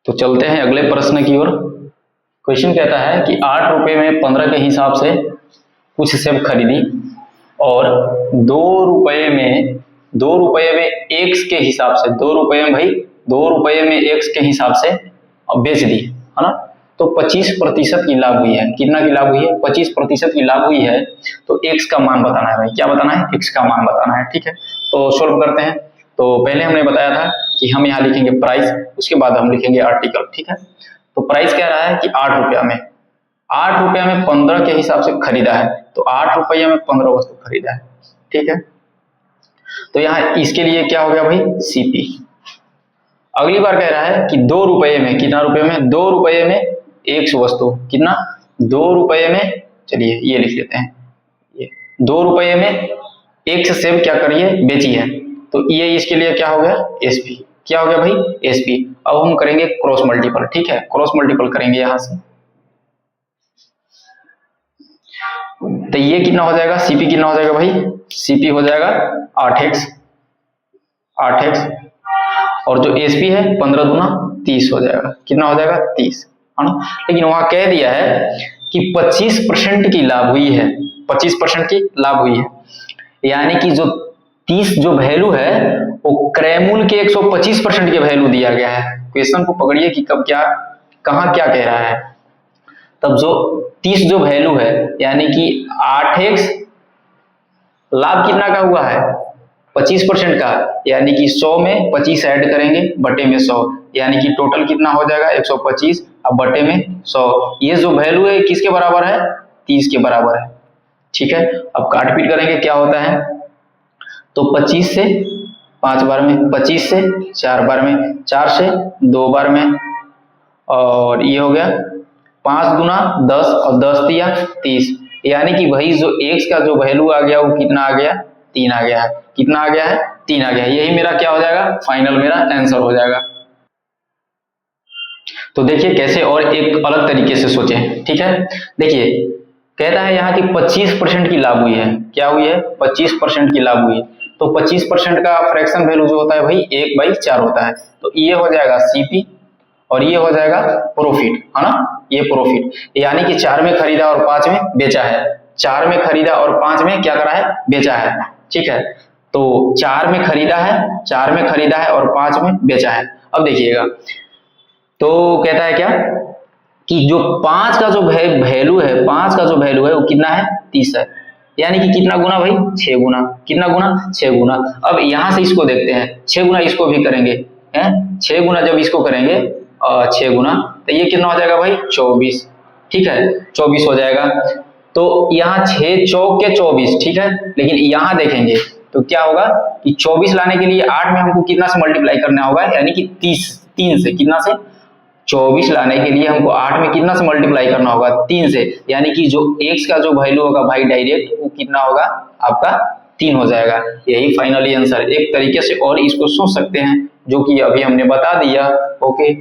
तो चलते हैं अगले प्रश्न की ओर। क्वेश्चन कहता है कि 8 रुपये में 15 के हिसाब से कुछ सेब खरीदी और 2 रुपये में x के हिसाब से 2 रुपये में भाई 2 रुपये में x के हिसाब से बेच दी, है ना। तो 25% की लाभ हुई है। कितना की लाभ हुई है? 25% की लाभ हुई है। तो x का मान बताना है भाई। क्या बताना है? x का मान बताना है। ठीक है, तो सोल्व करते हैं। तो पहले हमने बताया था कि हम यहाँ लिखेंगे प्राइस, उसके बाद हम लिखेंगे आर्टिकल। ठीक है, तो प्राइस कह रहा है कि 8 रुपया में 15 के हिसाब से खरीदा है। तो 8 रुपये में 15 वस्तु खरीदा है। ठीक है, तो यहाँ इसके लिए क्या हो गया भाई? CP। अगली बार कह रहा है कि 2 रुपये में, कितना रुपये में? 2 रुपये में एक वस्तु, कितना? 2 रुपये में, चलिए ये लिख लेते हैं, ये 2 रुपये में एक सेब क्या करिए? बेची है। तो ये इसके लिए क्या हो गया? SP। क्या हो गया भाई? SP। अब हम करेंगे क्रॉस मल्टीपल। ठीक है, क्रॉस मल्टीपल करेंगे यहां से। तो ये कितना हो जाएगा? CP कितना हो जाएगा भाई? CP हो जाएगा 8x और जो SP है 15 दूना 30 हो जाएगा। कितना हो जाएगा? 30, है ना। लेकिन वहां कह दिया है कि 25% की लाभ हुई है, 25% की लाभ हुई है, यानी कि जो 30 जो वैल्यू है वो क्रैमूल के 125% के वैल्यू दिया गया है। क्वेश्चन को पकड़िए कि कब क्या, कहां क्या कह रहा है। तब जो 30 जो वैल्यू है यानी कि 8x लाभ कितना का हुआ है? 25% का, यानी कि 100 में 25 ऐड करेंगे बटे में 100, यानी कि टोटल कितना हो जाएगा? 125 अब बटे में 100। ये जो वैल्यू है किसके बराबर है? 30 के बराबर है। ठीक है, अब काट पीट करेंगे क्या होता है। तो 25 से 5 बार में, 25 से 4 बार में, 4 से 2 बार में, और ये हो गया 5 गुना 10 और 10 दिया 30, यानी कि वही जो x का जो वैल्यू आ गया वो कितना आ गया? 3 आ गया है। कितना आ गया है? 3 आ गया है। यही मेरा क्या हो जाएगा? फाइनल मेरा आंसर हो जाएगा। तो देखिए कैसे और एक अलग तरीके से सोचें। ठीक है, देखिए कहता है यहाँ कि 25% की लाभ हुई है। क्या हुई है? 25% की लाभ हुई है। तो 25% का फ्रैक्शन वैल्यू जो होता है भाई 1/4 होता है। तो ये हो जाएगा CP और ये हो जाएगा प्रॉफिट, है ना। ये प्रॉफिट, यानी कि 4 में खरीदा और 5 में बेचा है। 4 में खरीदा और 5 में क्या करा है? बेचा है। ठीक है, तो 4 में खरीदा है और 5 में बेचा है। अब देखिएगा, तो कहता है क्या कि जो 5 का जो वैल्यू है, 5 का जो वैल्यू है वो कितना है? 30 है। यानी कि कितना गुना भाई? 6 गुना। कितना गुना? 6 गुना। अब यहां से इसको देखते हैं, 6 गुना इसको भी करेंगे, 6 गुना जब इसको करेंगे 6 गुना, तो ये कितना हो जाएगा भाई? 24। ठीक है, 24 हो जाएगा। तो यहाँ 6 चौक के 24। ठीक है, लेकिन यहाँ देखेंगे तो क्या होगा कि 24 लाने के लिए 8 में हमको कितना से मल्टीप्लाई करना होगा? यानी कि 3 से। कितना से? 24 लाने के लिए हमको 8 में कितना से मल्टीप्लाई करना होगा? 3 से। यानी कि जो x का जो वैल्यू होगा भाई डायरेक्ट वो कितना होगा? आपका 3 हो जाएगा। यही फाइनली आंसर। एक तरीके से और इसको सोच सकते हैं जो कि अभी हमने बता दिया। ओके।